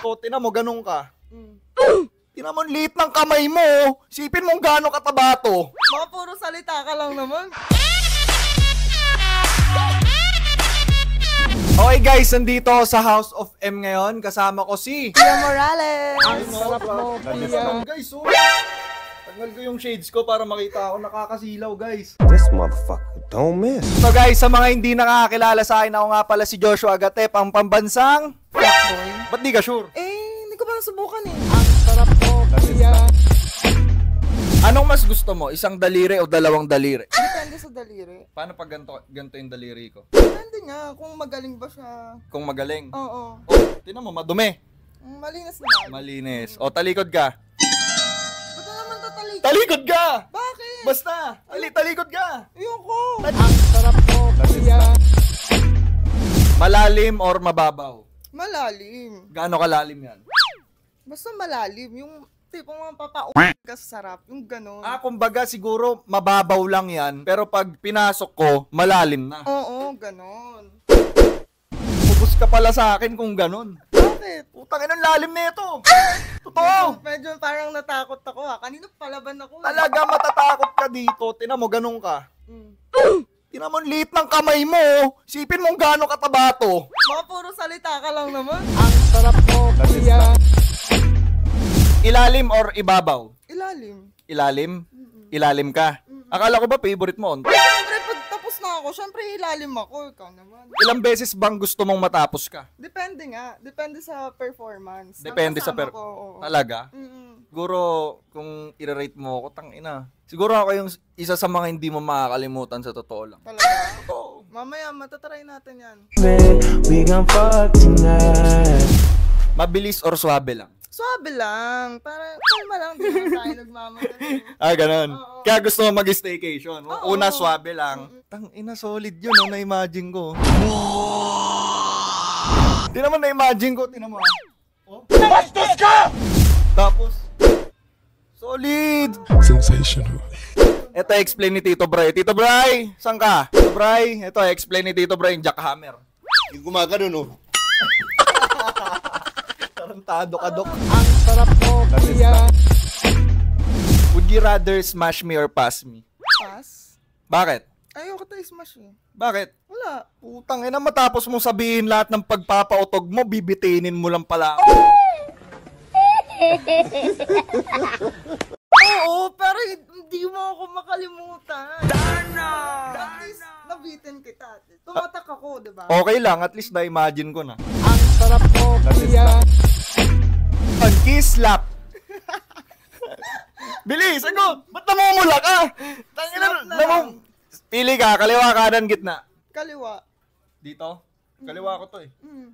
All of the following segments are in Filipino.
O, tinan mo, ganun ka. Tinan mo, liit ng kamay mo. Sipin mong gano'ng kataba to. Mga puro salita ka lang naman. Okay guys, nandito ako sa House of M ngayon. Kasama ko si Pia Morales. Ay, Sarap mo, Pia. guys, oh. Tagal ko yung shades ko para makita ako. Nakakasilaw guys. This motherfucker don't miss. So guys, sa mga hindi nakakakilala sa akin, ako nga pala si Joshua Agatep, ang pambansang Fuckboy. Ba't di ka sure? Hindi ko pa nasubukan eh. Ang sarap mo, Pia. Anong mas gusto mo? Isang daliri o dalawang daliri? Depende sa daliri. Paano pag ganito yung daliri ko? Depende nga kung magaling ba siya. Kung magaling. Oo. Oh, tinan mo, madumi. Malinis naman. Malinis. O, talikod ka. Ba't na naman tatalikod? Talikod ka! Bakit? Basta, talikod ka. Ayoko. Ang sarap mo, Pia. Malalim or mababaw? Malalim. Gaano kalalim yan? Basta malalim. Yung tipong mapapa ka sa sarap. Yung ganon. Kumbaga siguro mababaw lang yan, pero pag pinasok ko, malalim na. Oo, ganon. Ubus ka pala sa akin kung ganon. Bakit? Putang ina, lalim na ito. Totoo. Medyo parang natakot ako ha. Kanina palaban ako. Talaga matatakot ka dito. Tinan mo, ganun ka. Tinan mo, liit ng kamay mo. Sipin mong gano'ng kataba to. Mga puro salita ka lang naman. Ang sarap mo, Pia. Ilalim or ibabaw? Ilalim. Ilalim? Ilalim ka? Akala ko ba favorite mo? Siyempre, pag tapos na ako, siyempre ilalim ako. Ikaw naman. Ilang beses bang gusto mong matapos ka? Depende nga. Depende sa performance. Depende sa Nakasama ko, oo. Talaga? Siguro, kung i-rate mo ako, tangina. Siguro ako yung isa sa mga hindi mo makakalimutan sa totoo lang. Talaga? Oo. Mamaya, matatry natin yan. We gon' fuck tonight. Mabilis or swabe lang? Swabe lang. Para kalma lang. Di naman tayo nagmamadali. Ganun. Oo. Kaya gusto mo mag-staycation. Oo. Una, swabe lang. Tangina, solid yun, na-imagine ko. Di naman na-imagine ko, tinan mo. Bastos ka! Tapos, solid! Sensational. Ito, explain ni Tito Bray. Tito Bray, saan ka? Tito Bray, ito, explain ni Tito Bray yung jackhammer. Yung gumagano, no? Tarantado ka, Dok. Ang sarap mo, Pia. Would you rather smash me or pass me? Pass? Bakit? Ayoko tayo smash eh. Bakit? Wala. Putang ina, matapos mo sabihin lahat ng pagpapautog mo, bibitinin mo lang pala ako. Oo, pero hindi mo ako makalimutan. Darna! At least, nabitin kita. Tumatak ako, di ba? Okay lang, at least na-imagine ko na. Ang sarap mo, Pia. Kiss slap. Bilis, ano? Ba't namumula ka? Tangina, Slap na lang. Pili ka, kaliwa, kanan, gitna. Kaliwa. Dito? Kaliwa ko to eh.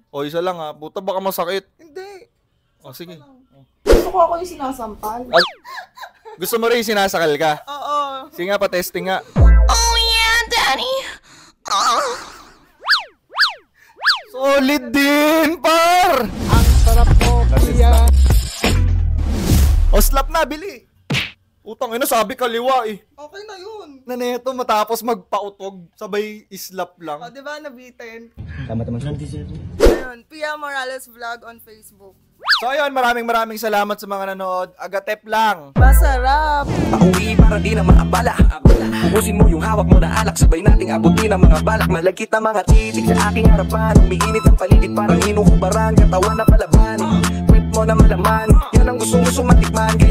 O, isa lang ha. Puta, baka masakit. Hindi. O, sige. Gusto ko ako yung sinasampal. Gusto mo rin sinasakal ka? Oo. Sige nga, pa-testing nga. Oh yeah, Daddy. Solid din, par! Ang sarap mo, Pia. O, slap na, bili. Utang ina, sabi kaliwa eh. Okay na yun. Na neto, matapos magpautog, sabay islap O, lang. di ba nabitin? Tama naman. Ayun, Pia Morales Vlog on Facebook. So ayun, maraming salamat sa mga nanood. Agatep lang. Masarap. Pauwi para di na maabala. Ubusin mo yung hawak mo na alak. Sabay nating abutin ang mga balak. Malagkit na mga titig sa aking harapan. Umiinit ang paligid parang hinuhubaran. Katawan na palaban. Kwet mo na malaman. Yan ang gustong matikman. Kaya